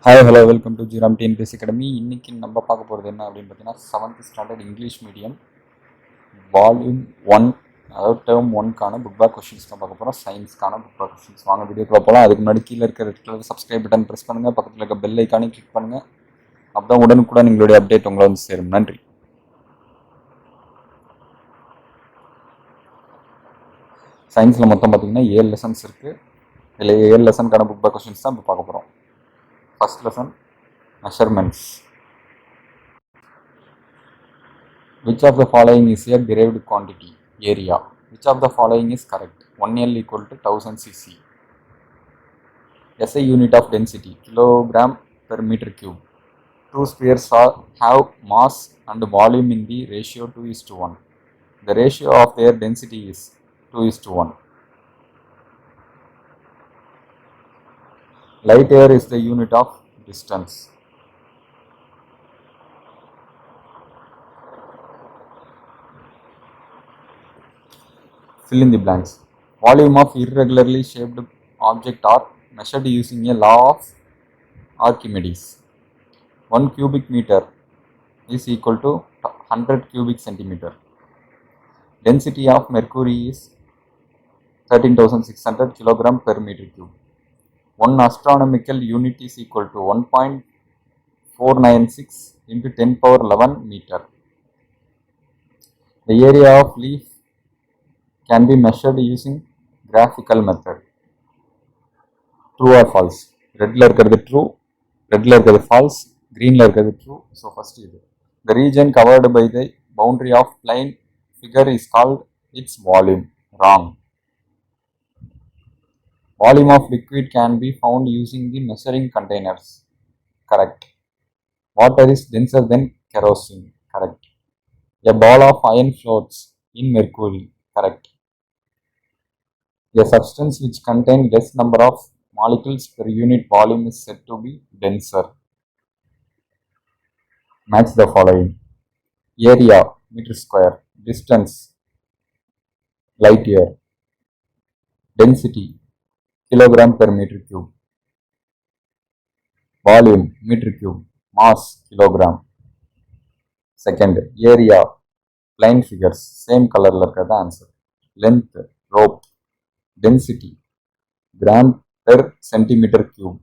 Hi hello welcome to Jeeram TNPS academy. இன்றைக்கி நம்ம பார்க்க போகிறது என்ன அப்படின்னு பார்த்தீங்கன்னா 7th standard English medium volume 1, அதாவது டேர்ம் 1க்கான புக் பேக் கொஷின்ஸ் தான் பார்க்க போகிறோம். சயின்ஸ்க்கான புக் பேக் கொஷின்ஸ். வாங்க வீடியோக்குள்ள போகலாம். அதுக்கு முன்னாடி கீழே இருக்கிற red colour subscribe button press பண்ணுங்கள், பக்கத்தில் இருக்க பெல் ஐக்கானே கிளிக் பண்ணுங்கள். அப்போ தான் உடனுக்குடன் எங்களுடைய அப்டேட் உங்களை வந்து சேரும். நன்றி. சயின்ஸில் மொத்தம் பார்த்தீங்கன்னா 7 லெசன்ஸ் இருக்குது. இதில் 7 லெசனுக்கான புக் பேக் கொஷின்ஸ் தான் இப்போ பார்க்க போகிறோம். First lesson, measurements. Which of the following is a derived quantity? Area. Which of the following is correct? 1L equal to 1000 cc. SI unit of density, kilogram per meter cube. Two spheres have mass and volume in the ratio 2:1. The ratio of their density is 2:1. Light year is the unit of distance. Fill in the blanks. Volume of irregularly shaped object are measured using a law of Archimedes. 1 cubic meter is equal to 100 cubic centimeter. Density of mercury is 13,600 kilogram per meter cube. 1 astronomical unit is equal to 1.496 into 10 power 11 meter. The area of leaf can be measured using graphical method. True or false? Red la irukkiradhu true, red la irukkiradhu false, green la irukkiradhu true. So first idu. The region covered by the boundary of plane figure is called its volume. Wrong. Volume of liquid can be found using the measuring containers. Correct. Water is denser than kerosene. Correct. A ball of iron floats in mercury. Correct. A substance which contains less number of molecules per unit volume is said to be denser. Match the following. Area, meter square. Distance, light year. Density, kilogram per meter cube. Volume, meter cube. Mass, kilogram. Second, area, line figures. Same color la irukadha answer. Length, rope. Density, gram per centimeter cube.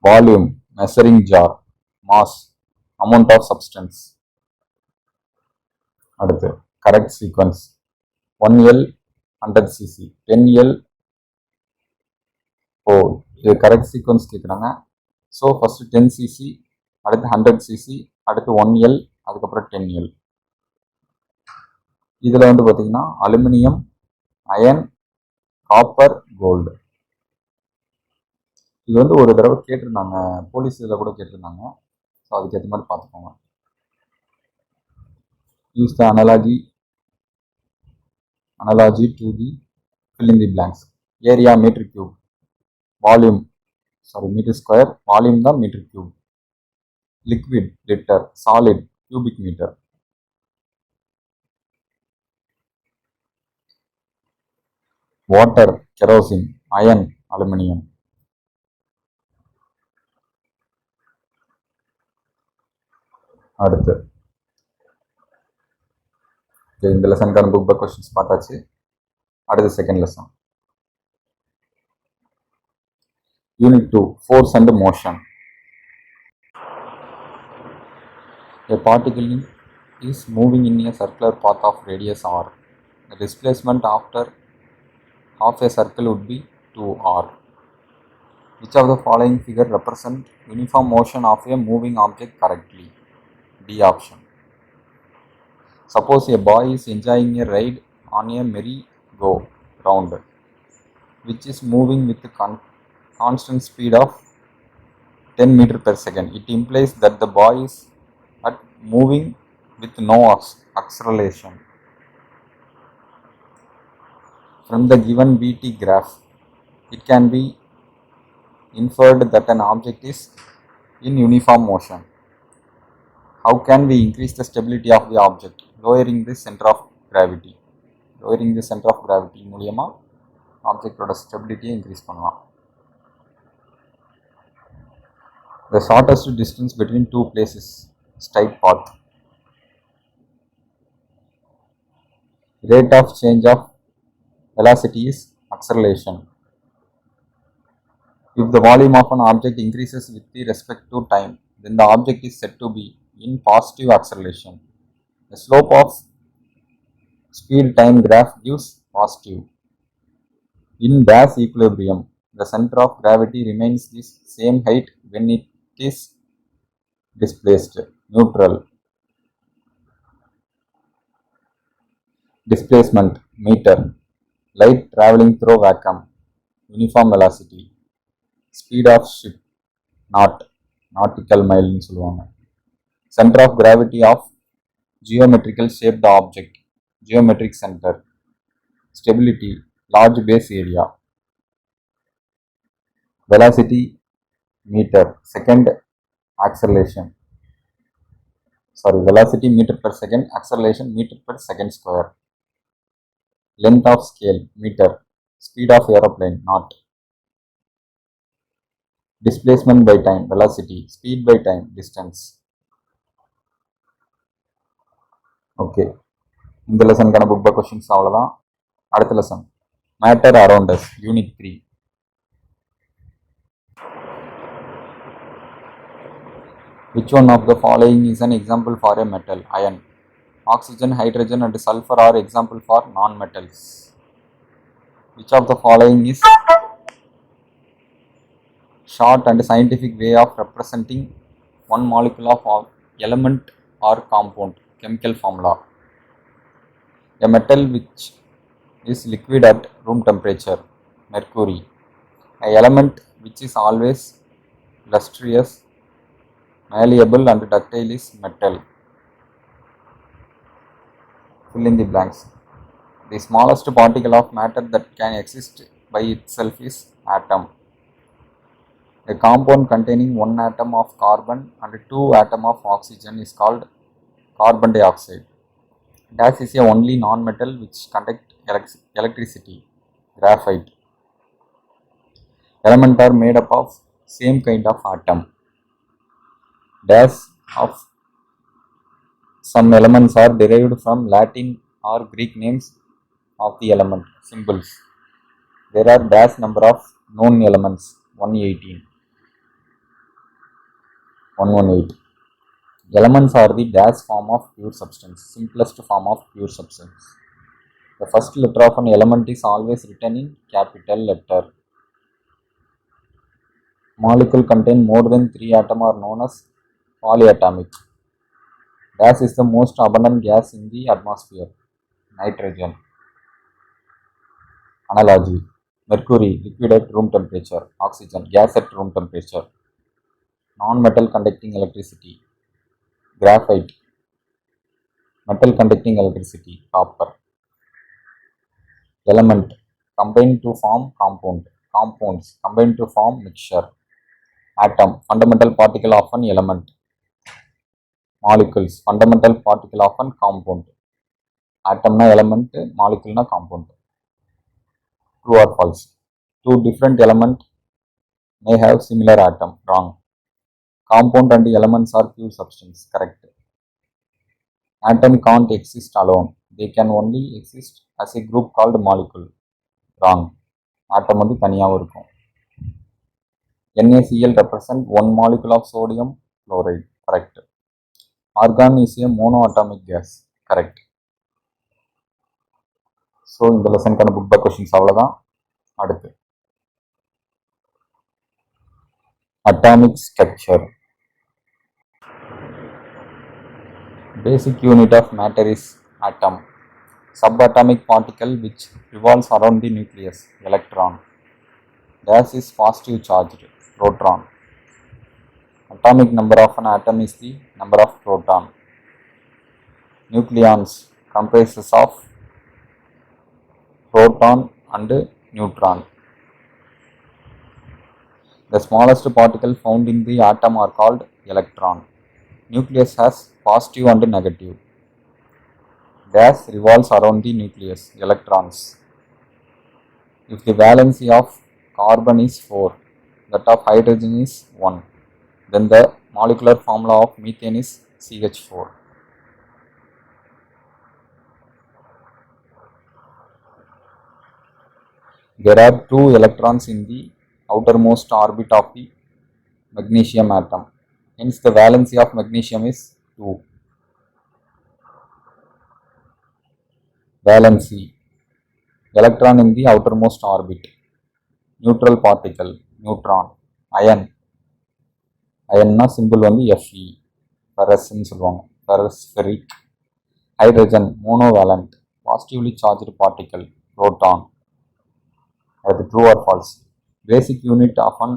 Volume, measuring jar. Mass, amount of substance. அடுத்து correct sequence. 1L 100 cc, 10L. இது correct sequence கேட்குறாங்க. So first 10 cc, அடுத்து 100 cc, அடுத்து 1L, அதுக்கப்புறம் 10L. இதில் வந்து பார்த்தீங்கன்னா aluminium, iron, copper, gold. இது வந்து ஒரு தடவை கேட்டிருந்தாங்க, போலீஸ் இதில் கூட கேட்டிருந்தாங்க. ஸோ அதுக்கேற்ற மாதிரி பார்த்துக்கோங்க. Use the analogy to the fill in the blanks. Area meter cube, volume meter square, volume தான் meter cube. Liquid liter, solid cubic meter. Water kerosene, iron aluminium. அடுத்து இந்த லெசனுக்கான புக் பேக் கொஸ்டின்ஸ் பார்த்தாச்சு. அடுத்து second lesson, unit 2, force and motion. A particle is moving in a circular path of radius r. The displacement after half a circle would be 2r. Which of the following figure represent uniform motion of a moving object correctly? D option. Suppose a boy is enjoying a ride on a merry-go-round, which is moving with a constant speed of 10 meters per second. It implies that the boy is moving with no acceleration. From the given VT graph, it can be inferred that an object is in uniform motion. How can we increase the stability of the object? Lowering the center of gravity. Lowering the center of gravity மூலியமா ஆப்ஜெக்டோட ஸ்டெபிலிட்டியை increase பண்ணலாம். The shortest distance between two places, straight path. Rate of change of velocity is acceleration. If the volume of an object increases with respect to time, then the object is said to be in positive acceleration. The slope of speed time graph gives positive. In gas equilibrium, the center of gravity remains the same height when it is displaced. Neutral. Displacement meter. Light traveling through vacuum. Uniform velocity. Speed of ship. Knot. Nautical mile னு சொல்லுவாங்க. Center of gravity of geometrical shaped object. Geometric center. Stability. Large base area. Velocity meter. Second acceleration. Velocity meter per second. Acceleration meter per second square. Length of scale meter. Speed of aeroplane knot. Displacement by time velocity. Speed by time distance. Okay, இந்த லெசனுக்கான book back questions அவ்வளோதான். அடுத்த lesson matter around us unit 3. Which one of the following is an example for a metal? Iron. Oxygen, hydrogen and sulfur are example for non-metals. Which of the following is short and scientific way of representing one molecule of element or compound? Chemical formula. A metal which is liquid at room temperature. Mercury. An element which is always lustrous, malleable and ductile is metal. Fill in the blanks. The smallest particle of matter that can exist by itself is atom. A compound containing one atom of carbon and two atoms of oxygen is called carbon dioxide. Gas is a only non-metal which conducts electricity. Graphite. Elements are made up of same kind of atom. Dash of some elements are derived from Latin or Greek names of the element. Symbols. There are dash number of known elements. 118. 118. Elements are the dash form of pure substance, simplest form of pure substance. The first letter of an element is always written in capital letter. Molecule contain more than 3 atoms are known as polyatomic. Gas is the most abundant gas in the atmosphere. Nitrogen. Analogy. Mercury, liquid at room temperature. Oxygen, gas at room temperature. Non-metal conducting electricity. Graphite, metal conducting electricity. Copper. Element, combine to form compound. Compounds, combine to form mixture. Atom, fundamental particle of an element. Molecules, fundamental particle of an compound. Atom na element, molecule na compound. True or false? Two different elements may have similar atom. Wrong. Compound and elements are pure substance. Correct. Atom can't exist alone. They can only exist as a group called molecule. Wrong. Atom வந்து தனியாகவும் இருக்கும். NaCl represent one molecule of sodium chloride. Correct. Argon is a monoatomic gas. Correct. So இந்த லெசனுக்கான book back questions அவ்வளோதான். அடுத்து atomic structure. Basic unit of matter is atom. Subatomic particle which revolves around the nucleus. Electron. Gas is positive charged. Proton. Atomic number of an atom is the number of proton. Nucleons comprises of proton and neutron. The smallest particle found in the atom are called electron. Nucleus has positive and negative. Gas revolves around the nucleus. Electrons. If the valency of carbon is 4, that of hydrogen is 1, Then the molecular formula of methane is CH4. There are 2 electrons in the outermost orbit of the magnesium atom. Hence the valency of magnesium is 2. Valency. Electron in the outermost orbit. Neutral particle. Neutron. Ion. Ion symbol வந்து Fe. Ferrous ன்னு சொல்லுவாங்க. Ferrospheric. Hydrogen. Monovalent. Positively charged particle. Proton. அது true or false. Basic unit of an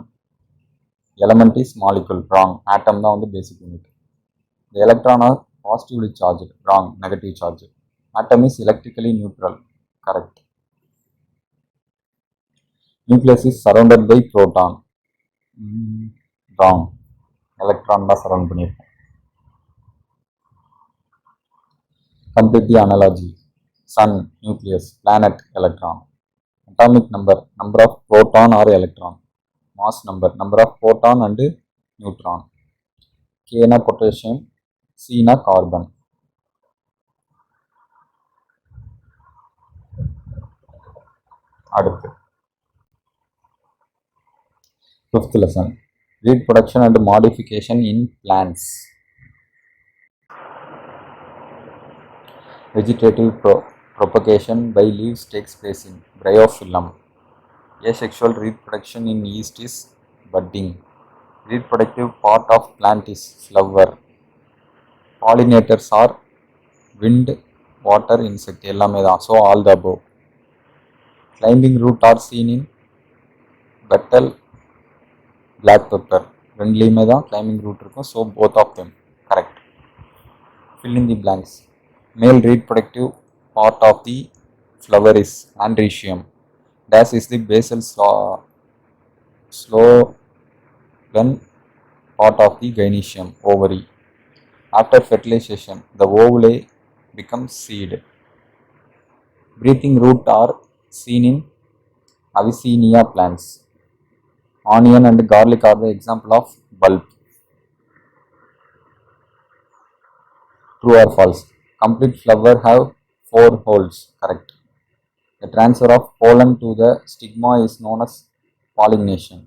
element is molecule. Wrong. Atom தான் வந்து basic unit. The electron are positively charged. Wrong. Negative charge. Atom is electrically neutral. Correct. Nucleus is surrounded by proton. Wrong. Electron தான் surround பண்ணியிருக்கும். Complete the analogy. Sun, nucleus, planet, electron. Atomic number, number of proton or electron. Mass number, number of proton and neutron. K na potassium, C na carbon. அடுத்து 5th lesson. Reproduction and modification in plants. Vegetative propagation by leaves takes place in bryophyllum. Asexual reproduction in yeast is budding. Reproductive part of plant is flower. Pollinators are wind, water, insect. எல்லாமே தான். So all the above. Climbing root are seen in betel, black pepper. ரெண்டுலேயுமே தான் climbing root இருக்கும். So both of them correct. Fill in the blanks. Male reproductive part of the flower is androecium. Dash is the basal slogan part of the gynoecium, ovary. After fertilization, the ovule becomes seed. Breathing root are seen in Avicennia plants. Onion and garlic are the example of bulb. True or false? Complete flower have 4 holes. Correct. The transfer of pollen to the stigma is known as pollination.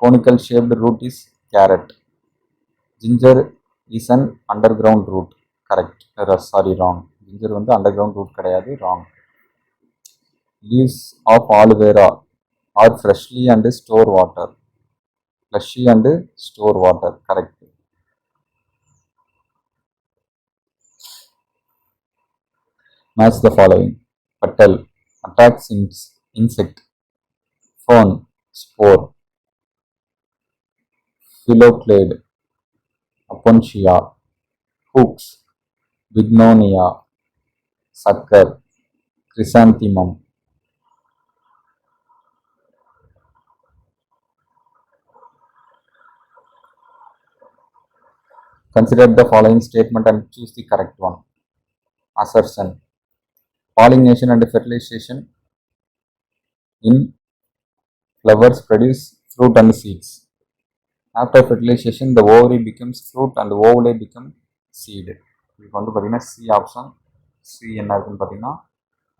Conical shaped root is carrot. Ginger is an underground root. Correct. Sorry, wrong. Ginger வந்து underground root கிடையாது. Wrong. Leaves of aloe vera are freshly and store water. Fleshy and store water. Correct. Match the following. Petal attacks insect. Fern, spore. Phylloclade, Apontia. Hooks, Bignonia. Sucker, Chrysanthemum. Consider the following statement and choose the correct one. Assertion. Pollination and fertilization in flowers produce fruit and seeds. After fertilization, the ovary becomes fruit and ovule become seed. இதுக்கு வந்து பார்த்தீங்கன்னா C option. C என்ன இருக்குன்னு பார்த்தீங்கன்னா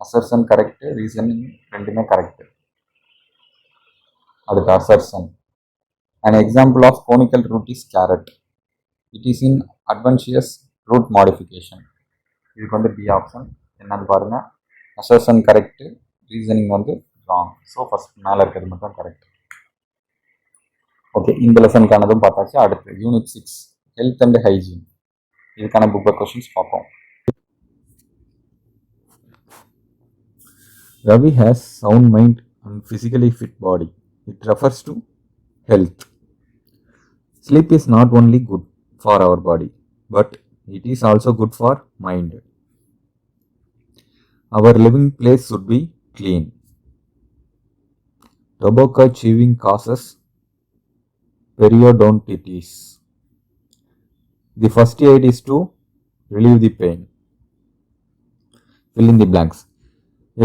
assertion correct, reasoning ரெண்டுமே correct. அடுத்து assertion. An example of conical root is carrot. It is in adventitious root modification. இதுக்கு வந்து பி ஆப்ஷன். என்னன்னு பாருங்க. அசர்ஷன் கரெக்டு, ரீசனிங் வந்து ராங். ஸோ ஃபர்ஸ்ட் மேலே இருக்கிறது மட்டும் கரெக்ட். ஓகே, இந்த லெசனுக்கானதும் பார்த்தாச்சு. அடுத்து யூனிட் 6 ஹெல்த் அண்ட் ஹைஜீன். இதுக்கான புக் பேக் கொஸ்டின்ஸ் பார்ப்போம். Ravi has sound mind and physically fit body. It refers to health. Sleep is not only good for our body, but it is also good for mind. Our living place should be clean. Tobacco chewing causes periodontitis. The first aid is to relieve the pain. Fill in the blanks.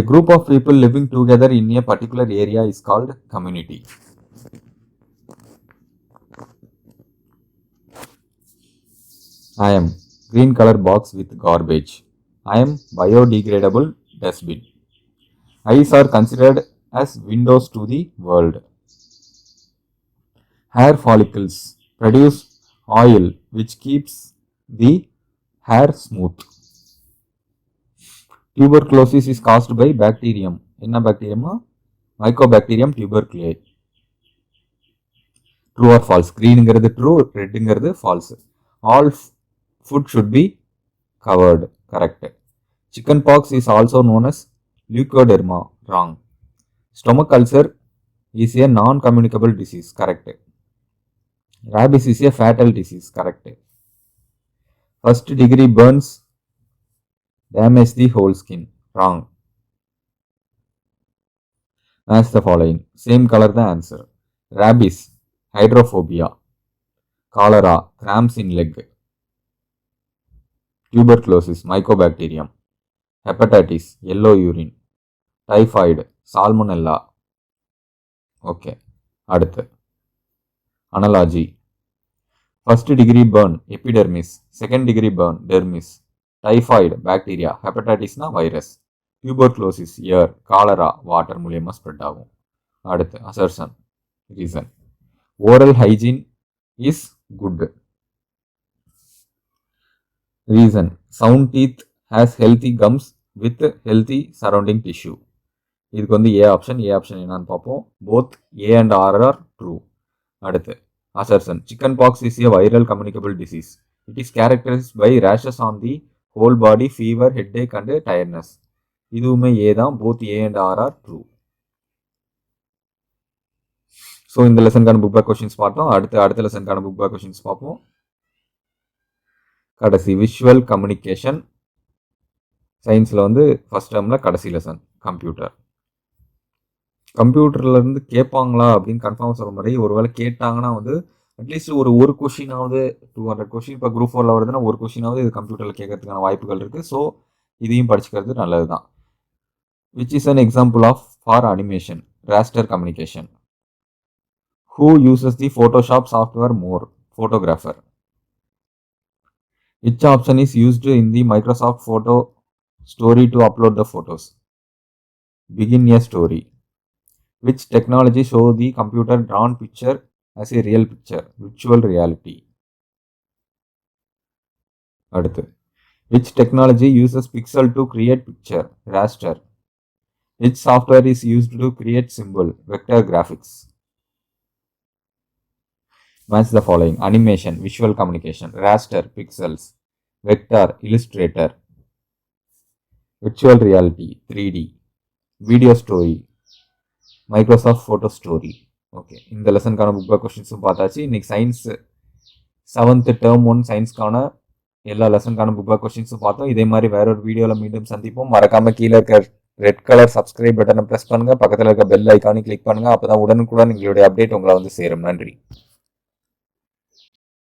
A group of people living together in a particular area is called community. I am green color box with garbage. I am biodegradable dustbin. Eyes are considered as windows to the world. Hair follicles produce oil which keeps the hair smooth. Tuberculosis is caused by bacterium. என்ன bacterium? Mycobacterium tuberculosis. True or false? Greenங்கிறது true, redங்கிறது false. All food should be covered. Correct. Chickenpox is also known as leukoderma. Wrong. Stomach ulcer is a non-communicable disease. Correct. Rabies is a fatal disease. Correct. First degree burns damage the whole skin. Wrong. Match the following. Same color the answer. Rabies, hydrophobia. Cholera, cramps in leg. Tuberculosis, mycobacterium. Hepatitis, yellow urine. Typhoid, salmonella. Okay. அடுத்து analogy. First degree burn, epidermis. Second degree burn, dermis. Typhoid, bacteria. Hepatitis na virus. Tuberculosis, air. Cholera, water மூலியமா spread ஆகும். அடுத்து assertion. Reason. Oral hygiene is good. Reason. Sound teeth has healthy gums with healthy surrounding tissue. இதுக்கு வந்து A option. A option என்னன்னு பார்ப்போம். Both A and R are true. அடுத்து assertion. Chickenpox is a viral communicable disease. It is characterized by rashes on the whole body, fever, headache and tiredness. இதுவுமே A தான். Both A and R are true. So இந்த லெசனுக்கான book back questions பார்த்தோம். அடுத்த லெசனுக்கான book back questions பார்ப்போம். கடைசி visual communication சயின்ஸில் வந்து first டேர்மில் கடைசி லெசன் கம்ப்யூட்டர். கம்ப்யூட்டர்லேருந்து கேட்பாங்களா அப்படின்னு கன்ஃபார்ம் சொல்ல மாதிரி ஒருவேளை கேட்டாங்கன்னா வந்து அட்லீஸ்ட் ஒரு கொஷினாவது 200 கொஷின் இப்போ குரூப் 4ல் வருதுன்னா ஒரு கொஷினாவது இது கம்ப்யூட்டரில் கேட்கறதுக்கான வாய்ப்புகள் இருக்குது. ஸோ இதையும் படிச்சுக்கிறது நல்லது தான். Which is an example of for animation? Raster communication. Who uses the Photoshop software more? Photographer. Which option is used in the Microsoft Photo Story to upload the photos? Begin a story. Which technology show the computer drawn picture as a real picture? Virtual reality. அடுத்து which technology uses pixel to create picture? Raster. Which software is used to create symbol? Vector graphics. Match the following. Animation, visual communication. Raster, pixels. Vector, Illustrator. Virtual reality, 3D. Video story, Microsoft Photo Story. Okay, இந்த லெசனுக்கான book back கொஸ்டின்ஸும் பார்த்தாச்சு. இன்னைக்கு science 7th term 1 சயின்ஸ்க்கான எல்லா லெசனுக்கான book back கொஸ்டின்ஸும் பார்த்தோம். இதே மாதிரி வேற ஒரு வீடியோவில் மீண்டும் சந்திப்போம். மறக்காம கீழே இருக்க ரெட் கலர் சப்ஸ்கிரைப் பட்டனை ப்ரெஸ் பண்ணுங்க. பக்கத்தில் இருக்க பெல் ஐக்கானி கிளிக் பண்ணுங்க. அப்பதான் உடனுக்குடன் எங்களுடைய அப்டேட் உங்களை வந்து சேரும். நன்றி.